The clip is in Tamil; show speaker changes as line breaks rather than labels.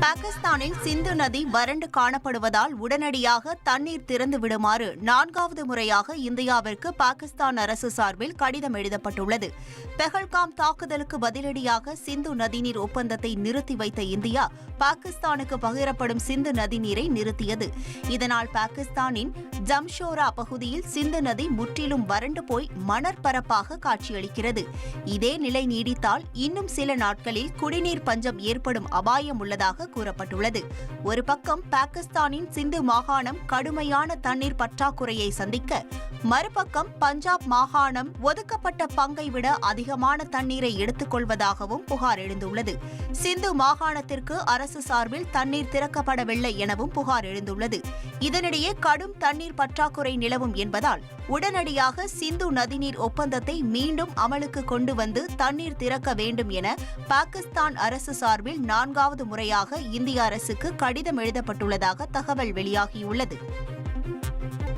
பாகிஸ்தானில் சிந்து நதி வறண்டு காணப்படுவதால் உடனடியாக தண்ணீர் திறந்து விடுமாறு 4வது முறையாக இந்தியாவிற்கு பாகிஸ்தான் அரசு சார்பில் கடிதம் எழுதப்பட்டுள்ளது. பெஹல்காம் தாக்குதலுக்கு பதிலடியாக சிந்து நதிநீர் ஒப்பந்தத்தை நிறுத்தி வைத்த இந்தியா பாகிஸ்தானுக்கு பகிரப்படும் சிந்து நதிநீரை நிறுத்தியது. இதனால் பாகிஸ்தானின் ஜம்ஷோரா பகுதியில் சிந்து நதி முற்றிலும் வறண்டு போய் மணற்பரப்பாக காட்சியளிக்கிறது. இதே நிலை நீடித்தால் இன்னும் சில நாட்களில் குடிநீர் பஞ்சம் ஏற்படும் அபாயம் உள்ளதாக கூறப்பட்டுள்ளது. ஒரு பக்கம் பாகிஸ்தானின் சிந்து மாகாணம் கடுமையான தண்ணீர் பற்றாக்குறையை சந்திக்க, மறுபக்கம் பஞ்சாப் மாகாணம் ஒதுக்கப்பட்ட பங்கை விட அதிகமான தண்ணீரை எடுத்துக் கொள்வதாகவும் புகார் எழுந்துள்ளது. சிந்து மாகாணத்திற்கு அரசு சார்பில் தண்ணீர் திறக்கப்படவில்லை எனவும் புகார் எழுந்துள்ளது. இதனிடையே கடும் தண்ணீர் பற்றாக்குறை நிலவும் என்பதால் உடனடியாக சிந்து நதிநீர் ஒப்பந்தத்தை மீண்டும் அமலுக்கு கொண்டு வந்து தண்ணீர் திறக்க வேண்டும் என பாகிஸ்தான் அரசு சார்பில் 4வது முறையாக இந்திய அரசுக்கு கடிதம் எழுதப்பட்டுள்ளதாக தகவல் வெளியாகியுள்ளது.